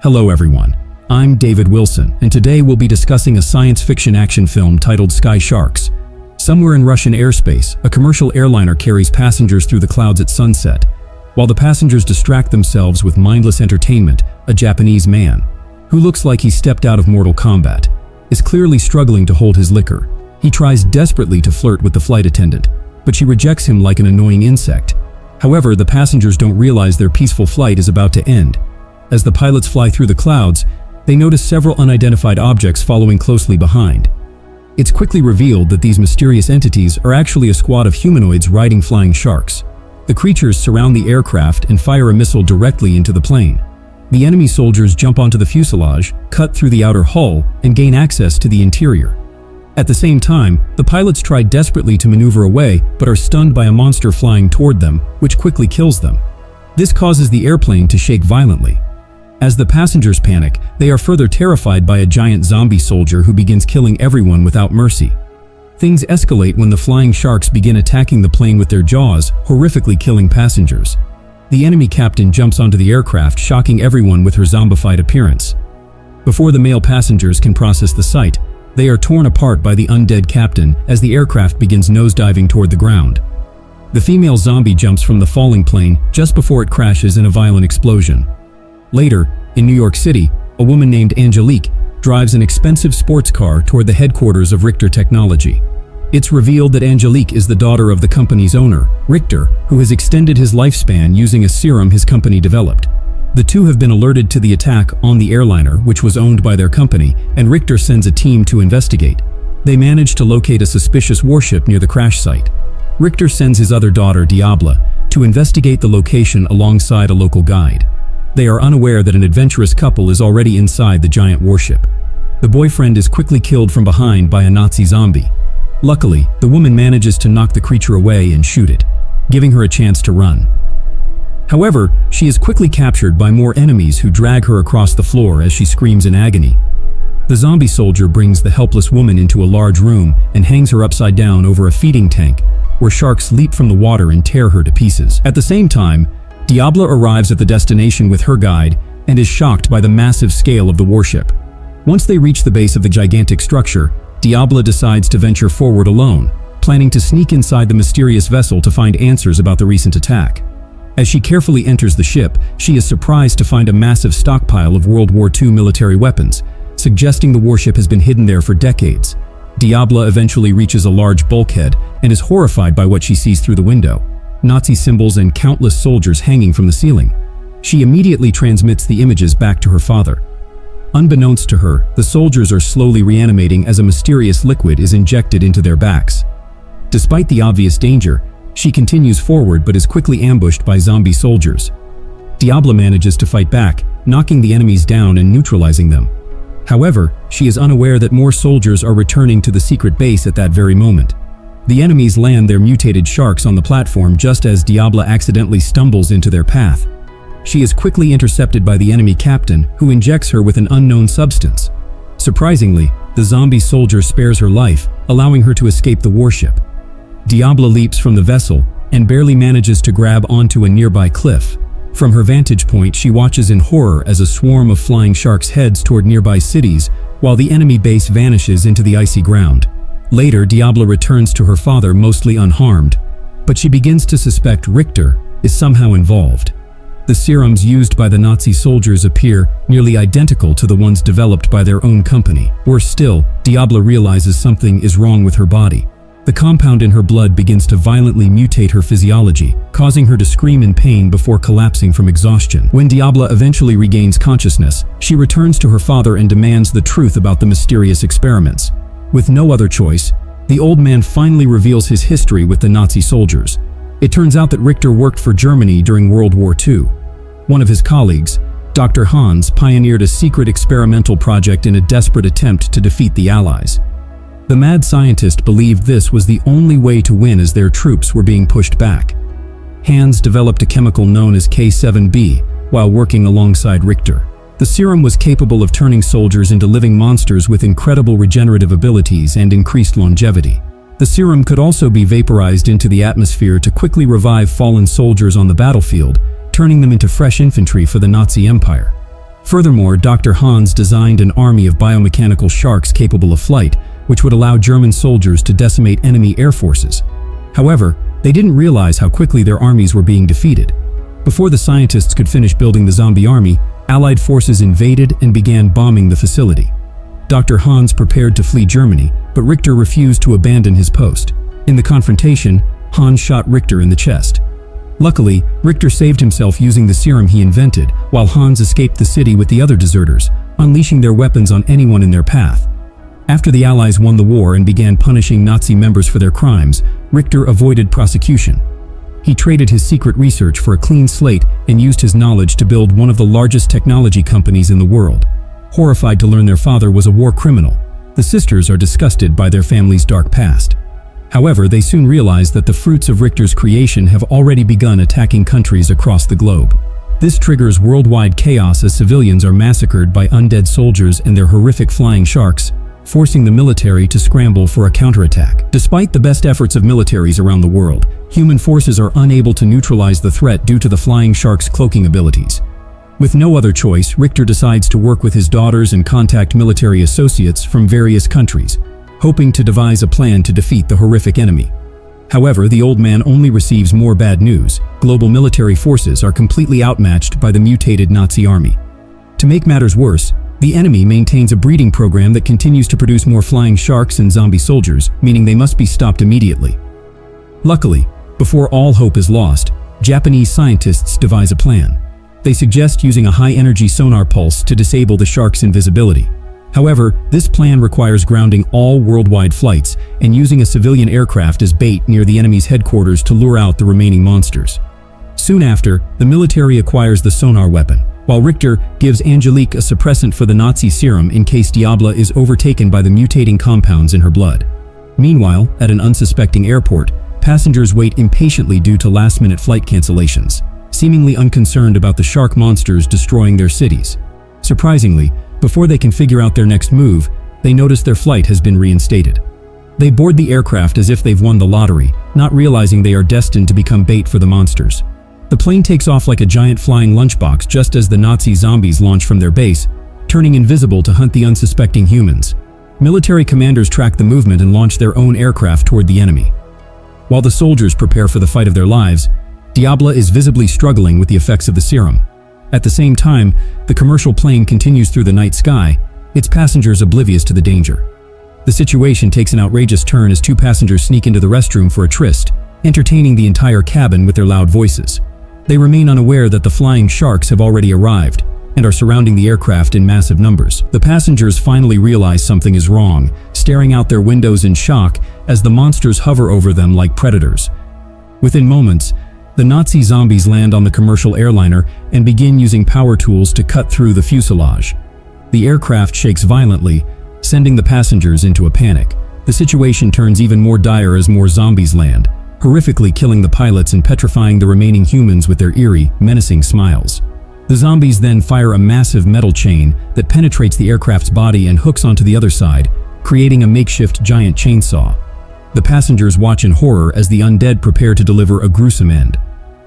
Hello everyone, I'm David Wilson, and today we'll be discussing a science fiction action film titled Sky Sharks. Somewhere in Russian airspace, a commercial airliner carries passengers through the clouds at sunset. While the passengers distract themselves with mindless entertainment, a Japanese man, who looks like he stepped out of Mortal Kombat, is clearly struggling to hold his liquor. He tries desperately to flirt with the flight attendant, but she rejects him like an annoying insect. However, the passengers don't realize their peaceful flight is about to end. As the pilots fly through the clouds, they notice several unidentified objects following closely behind. It's quickly revealed that these mysterious entities are actually a squad of humanoids riding flying sharks. The creatures surround the aircraft and fire a missile directly into the plane. The enemy soldiers jump onto the fuselage, cut through the outer hull, and gain access to the interior. At the same time, the pilots try desperately to maneuver away but are stunned by a monster flying toward them, which quickly kills them. This causes the airplane to shake violently. As the passengers panic, they are further terrified by a giant zombie soldier who begins killing everyone without mercy. Things escalate when the flying sharks begin attacking the plane with their jaws, horrifically killing passengers. The enemy captain jumps onto the aircraft, shocking everyone with her zombified appearance. Before the male passengers can process the sight, they are torn apart by the undead captain as the aircraft begins nosediving toward the ground. The female zombie jumps from the falling plane just before it crashes in a violent explosion. Later, in New York City, a woman named Angelique drives an expensive sports car toward the headquarters of Richter Technology. It's revealed that Angelique is the daughter of the company's owner, Richter, who has extended his lifespan using a serum his company developed. The two have been alerted to the attack on the airliner, which was owned by their company, and Richter sends a team to investigate. They manage to locate a suspicious warship near the crash site. Richter sends his other daughter, Diablo, to investigate the location alongside a local guide. They are unaware that an adventurous couple is already inside the giant warship. The boyfriend is quickly killed from behind by a Nazi zombie. Luckily, the woman manages to knock the creature away and shoot it, giving her a chance to run. However, she is quickly captured by more enemies who drag her across the floor as she screams in agony. The zombie soldier brings the helpless woman into a large room and hangs her upside down over a feeding tank, where sharks leap from the water and tear her to pieces. At the same time, Diablo arrives at the destination with her guide and is shocked by the massive scale of the warship. Once they reach the base of the gigantic structure, Diablo decides to venture forward alone, planning to sneak inside the mysterious vessel to find answers about the recent attack. As she carefully enters the ship, she is surprised to find a massive stockpile of World War II military weapons, suggesting the warship has been hidden there for decades. Diablo eventually reaches a large bulkhead and is horrified by what she sees through the window: Nazi symbols and countless soldiers hanging from the ceiling. She immediately transmits the images back to her father. Unbeknownst to her, the soldiers are slowly reanimating as a mysterious liquid is injected into their backs. Despite the obvious danger, she continues forward but is quickly ambushed by zombie soldiers. Diablo manages to fight back, knocking the enemies down and neutralizing them. However, she is unaware that more soldiers are returning to the secret base at that very moment. The enemies land their mutated sharks on the platform just as Diablo accidentally stumbles into their path. She is quickly intercepted by the enemy captain, who injects her with an unknown substance. Surprisingly, the zombie soldier spares her life, allowing her to escape the warship. Diablo leaps from the vessel and barely manages to grab onto a nearby cliff. From her vantage point, she watches in horror as a swarm of flying sharks heads toward nearby cities, while the enemy base vanishes into the icy ground. Later, Diablo returns to her father mostly unharmed, but she begins to suspect Richter is somehow involved. The serums used by the Nazi soldiers appear nearly identical to the ones developed by their own company. Worse still, Diablo realizes something is wrong with her body. The compound in her blood begins to violently mutate her physiology, causing her to scream in pain before collapsing from exhaustion. When Diablo eventually regains consciousness, she returns to her father and demands the truth about the mysterious experiments. With no other choice, the old man finally reveals his history with the Nazi soldiers. It turns out that Richter worked for Germany during World War II. One of his colleagues, Dr. Hans, pioneered a secret experimental project in a desperate attempt to defeat the Allies. The mad scientist believed this was the only way to win as their troops were being pushed back. Hans developed a chemical known as K7B while working alongside Richter. The serum was capable of turning soldiers into living monsters with incredible regenerative abilities and increased longevity. The serum could also be vaporized into the atmosphere to quickly revive fallen soldiers on the battlefield, turning them into fresh infantry for the Nazi Empire. Furthermore, Dr. Hans designed an army of biomechanical sharks capable of flight, which would allow German soldiers to decimate enemy air forces. However, they didn't realize how quickly their armies were being defeated. Before the scientists could finish building the zombie army, Allied forces invaded and began bombing the facility. Dr. Hans prepared to flee Germany, but Richter refused to abandon his post. In the confrontation, Hans shot Richter in the chest. Luckily, Richter saved himself using the serum he invented, while Hans escaped the city with the other deserters, unleashing their weapons on anyone in their path. After the Allies won the war and began punishing Nazi members for their crimes, Richter avoided prosecution. He traded his secret research for a clean slate and used his knowledge to build one of the largest technology companies in the world. Horrified to learn their father was a war criminal, the sisters are disgusted by their family's dark past. However, they soon realize that the fruits of Richter's creation have already begun attacking countries across the globe. This triggers worldwide chaos as civilians are massacred by undead soldiers and their horrific flying sharks, forcing the military to scramble for a counterattack. Despite the best efforts of militaries around the world, human forces are unable to neutralize the threat due to the flying shark's cloaking abilities. With no other choice, Richter decides to work with his daughters and contact military associates from various countries, hoping to devise a plan to defeat the horrific enemy. However, the old man only receives more bad news. Global military forces are completely outmatched by the mutated Nazi army. To make matters worse, the enemy maintains a breeding program that continues to produce more flying sharks and zombie soldiers, meaning they must be stopped immediately. Luckily, before all hope is lost, Japanese scientists devise a plan. They suggest using a high-energy sonar pulse to disable the shark's invisibility. However, this plan requires grounding all worldwide flights and using a civilian aircraft as bait near the enemy's headquarters to lure out the remaining monsters. Soon after, the military acquires the sonar weapon, while Richter gives Angelique a suppressant for the Nazi serum in case Diabla is overtaken by the mutating compounds in her blood. Meanwhile, at an unsuspecting airport, passengers wait impatiently due to last-minute flight cancellations, seemingly unconcerned about the shark monsters destroying their cities. Surprisingly, before they can figure out their next move, they notice their flight has been reinstated. They board the aircraft as if they've won the lottery, not realizing they are destined to become bait for the monsters. The plane takes off like a giant flying lunchbox just as the Nazi zombies launch from their base, turning invisible to hunt the unsuspecting humans. Military commanders track the movement and launch their own aircraft toward the enemy. While the soldiers prepare for the fight of their lives, Diabla is visibly struggling with the effects of the serum. At the same time, the commercial plane continues through the night sky, its passengers oblivious to the danger. The situation takes an outrageous turn as two passengers sneak into the restroom for a tryst, entertaining the entire cabin with their loud voices. They remain unaware that the flying sharks have already arrived and are surrounding the aircraft in massive numbers. The passengers finally realize something is wrong, staring out their windows in shock as the monsters hover over them like predators. Within moments, the Nazi zombies land on the commercial airliner and begin using power tools to cut through the fuselage. The aircraft shakes violently, sending the passengers into a panic. The situation turns even more dire as more zombies land, horrifically killing the pilots and petrifying the remaining humans with their eerie, menacing smiles. The zombies then fire a massive metal chain that penetrates the aircraft's body and hooks onto the other side, creating a makeshift giant chainsaw. The passengers watch in horror as the undead prepare to deliver a gruesome end.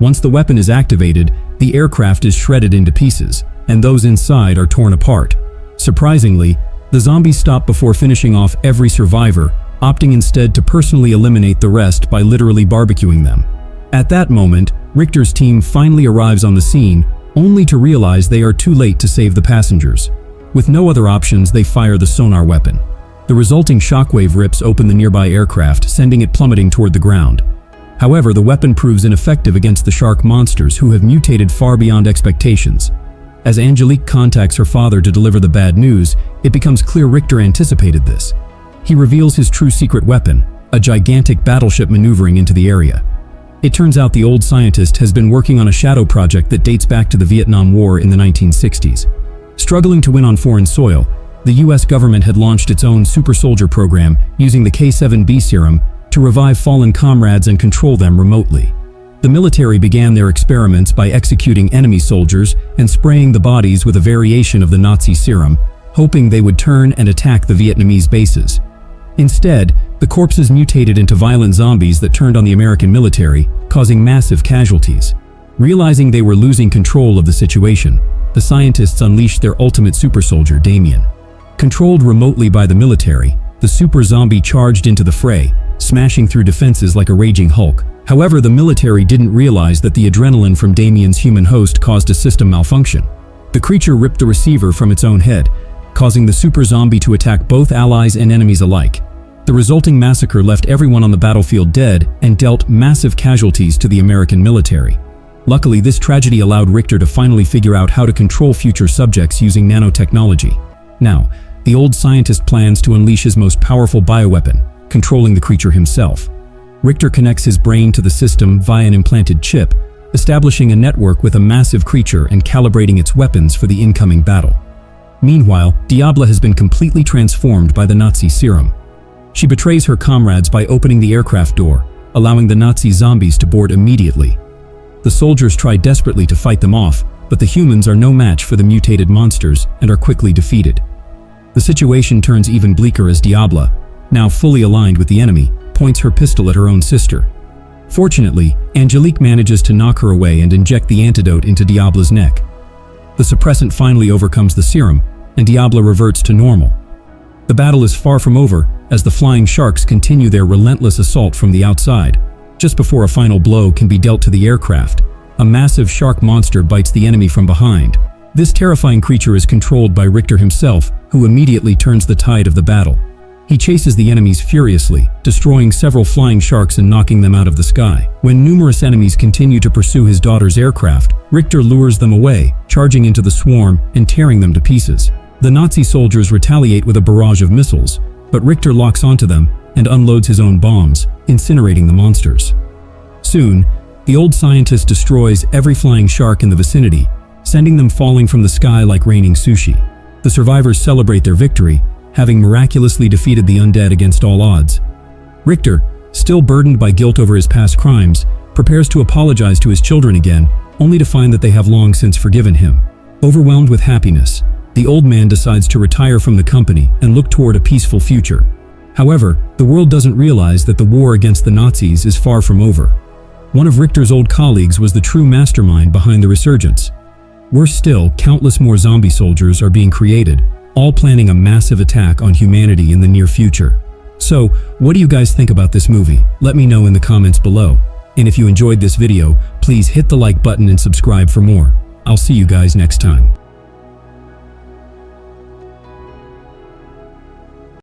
Once the weapon is activated, the aircraft is shredded into pieces, and those inside are torn apart. Surprisingly, the zombies stop before finishing off every survivor, opting instead to personally eliminate the rest by literally barbecuing them. At that moment, Richter's team finally arrives on the scene, only to realize they are too late to save the passengers. With no other options, they fire the sonar weapon. The resulting shockwave rips open the nearby aircraft, sending it plummeting toward the ground. However, the weapon proves ineffective against the shark monsters who have mutated far beyond expectations. As Angelique contacts her father to deliver the bad news, it becomes clear Richter anticipated this. He reveals his true secret weapon, a gigantic battleship maneuvering into the area. It turns out the old scientist has been working on a shadow project that dates back to the Vietnam War in the 1960s. Struggling to win on foreign soil, the US government had launched its own super soldier program using the K7B serum to revive fallen comrades and control them remotely. The military began their experiments by executing enemy soldiers and spraying the bodies with a variation of the Nazi serum, hoping they would turn and attack the Vietnamese bases. Instead, the corpses mutated into violent zombies that turned on the American military, causing massive casualties. Realizing they were losing control of the situation, the scientists unleashed their ultimate super soldier, Damien. Controlled remotely by the military, the super zombie charged into the fray, smashing through defenses like a raging Hulk. However, the military didn't realize that the adrenaline from Damien's human host caused a system malfunction. The creature ripped the receiver from its own head, causing the super zombie to attack both allies and enemies alike. The resulting massacre left everyone on the battlefield dead and dealt massive casualties to the American military. Luckily, this tragedy allowed Richter to finally figure out how to control future subjects using nanotechnology. Now, the old scientist plans to unleash his most powerful bioweapon, controlling the creature himself. Richter connects his brain to the system via an implanted chip, establishing a network with a massive creature and calibrating its weapons for the incoming battle. Meanwhile, Diabla has been completely transformed by the Nazi serum. She betrays her comrades by opening the aircraft door, allowing the Nazi zombies to board immediately. The soldiers try desperately to fight them off, but the humans are no match for the mutated monsters and are quickly defeated. The situation turns even bleaker as Diabla, now fully aligned with the enemy, points her pistol at her own sister. Fortunately, Angelique manages to knock her away and inject the antidote into Diabla's neck. The suppressant finally overcomes the serum, and Diabla reverts to normal. The battle is far from over, as the flying sharks continue their relentless assault from the outside. Just before a final blow can be dealt to the aircraft, a massive shark monster bites the enemy from behind. This terrifying creature is controlled by Richter himself, who immediately turns the tide of the battle. He chases the enemies furiously, destroying several flying sharks and knocking them out of the sky. When numerous enemies continue to pursue his daughter's aircraft, Richter lures them away, charging into the swarm and tearing them to pieces. The Nazi soldiers retaliate with a barrage of missiles, but Richter locks onto them and unloads his own bombs, incinerating the monsters. Soon, the old scientist destroys every flying shark in the vicinity, sending them falling from the sky like raining sushi. The survivors celebrate their victory, having miraculously defeated the undead against all odds. Richter, still burdened by guilt over his past crimes, prepares to apologize to his children again, only to find that they have long since forgiven him. Overwhelmed with happiness, the old man decides to retire from the company and look toward a peaceful future. However, the world doesn't realize that the war against the Nazis is far from over. One of Richter's old colleagues was the true mastermind behind the resurgence. Worse still, countless more zombie soldiers are being created, all planning a massive attack on humanity in the near future. So, what do you guys think about this movie? Let me know in the comments below. And if you enjoyed this video, please hit the like button and subscribe for more. I'll see you guys next time.